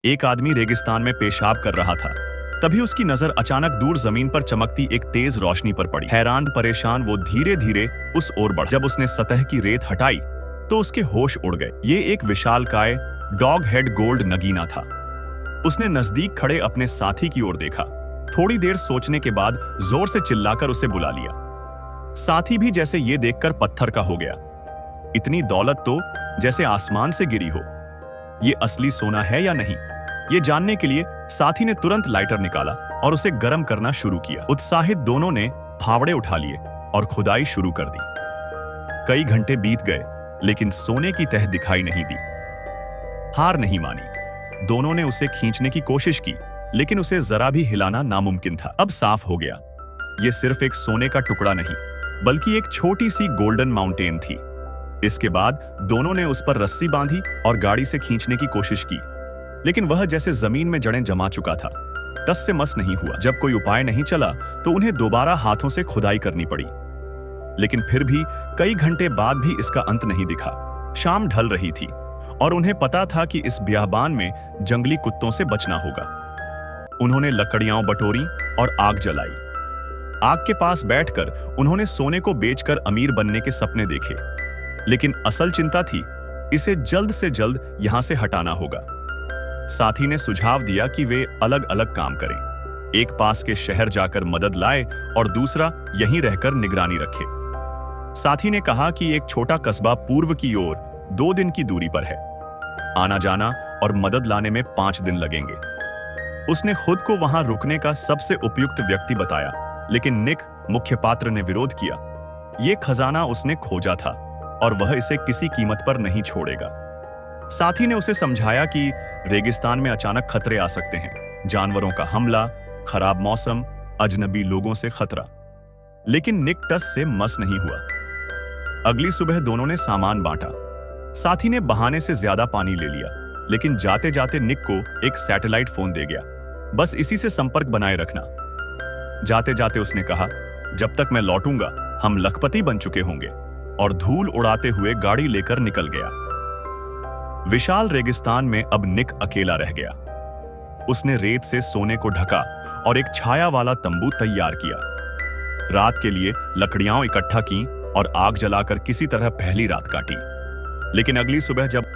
एक आदमी रेगिस्तान में पेशाब कर रहा था। तभी उसकी नजर अचानक दूर जमीन पर चमकती एक तेज रोशनी पर पड़ी। हैरान परेशान वो धीरे धीरे उस ओर बढ़ा। जब उसने सतह की रेत हटाई तो उसके होश उड़ गए। ये एक विशालकाय डॉग हेड गोल्ड नगीना था। उसने नजदीक खड़े अपने साथी की ओर देखा। थोड़ी देर सोचने के बाद जोर से चिल्लाकर उसे बुला लिया। साथी भी जैसे ये देखकर पत्थर का हो गया। इतनी दौलत तो जैसे आसमान से गिरी हो। ये असली सोना है या नहीं, ये जानने के लिए साथी ने तुरंत लाइटर निकाला और उसे गर्म करना शुरू किया। उत्साहित दोनों ने फावड़े उठा लिए और खुदाई शुरू कर दी। कई घंटे बीत गए, लेकिन सोने की तह दिखाई नहीं दी। हार नहीं मानी। दोनों ने उसे खींचने की कोशिश की, लेकिन उसे जरा भी हिलाना नामुमकिन था। अब साफ हो गया, यह सिर्फ एक सोने का टुकड़ा नहीं, बल्कि एक छोटी सी गोल्डन माउंटेन थी। इसके बाद दोनों ने उस पर रस्सी बांधी और गाड़ी से खींचने की कोशिश की, लेकिन वह जैसे जमीन में जड़ें जमा चुका था। टस से मस नहीं हुआ। जब कोई उपाय नहीं चला तो उन्हें दोबारा हाथों से खुदाई करनी पड़ी, लेकिन फिर भी कई घंटे बाद भी इसका अंत नहीं दिखा। शाम ढल रही थी और उन्हें पता था कि इस बियाबान में जंगली कुत्तों से बचना होगा। उन्होंने लकड़ियां बटोरी और आग जलाई। आग के पास बैठकर उन्होंने सोने को बेचकर अमीर बनने के सपने देखे, लेकिन असल चिंता थी इसे जल्द से जल्द यहां से हटाना होगा। साथी ने सुझाव दिया कि वे अलग अलग काम करें। एक पास के शहर जाकर मदद लाए और दूसरा यहीं रहकर निगरानी रखे। साथी ने कहा कि एक छोटा कस्बा पूर्व की ओर 2 दिन की दूरी पर है। आना जाना और मदद लाने में 5 दिन लगेंगे। उसने खुद को वहां रुकने का सबसे उपयुक्त व्यक्ति बताया, लेकिन निक, मुख्य पात्र, ने विरोध किया। यह खजाना उसने खोजा था और वह इसे किसी कीमत पर नहीं छोड़ेगा। साथी ने उसे समझाया कि रेगिस्तान में अचानक खतरे आ सकते हैं, जानवरों का हमला, खराब मौसम, अजनबी लोगों से खतरा। लेकिन निक टस से मस नहीं हुआ। अगली सुबह दोनों ने सामान बांटा। साथी ने बहाने से ज्यादा पानी ले लिया, लेकिन जाते जाते निक को एक सैटेलाइट फोन दे गया। बस इसी से संपर्क बनाए रखना। जाते जाते उसने कहा, जब तक मैं लौटूंगा हम लखपति बन चुके होंगे, और धूल उड़ाते हुए गाड़ी लेकर निकल गया। विशाल रेगिस्तान में अब निक अकेला रह गया। उसने रेत से सोने को ढका और एक छाया वाला तंबू तैयार किया। रात के लिए लकड़ियां इकट्ठा की और आग जलाकर किसी तरह पहली रात काटी। लेकिन अगली सुबह जब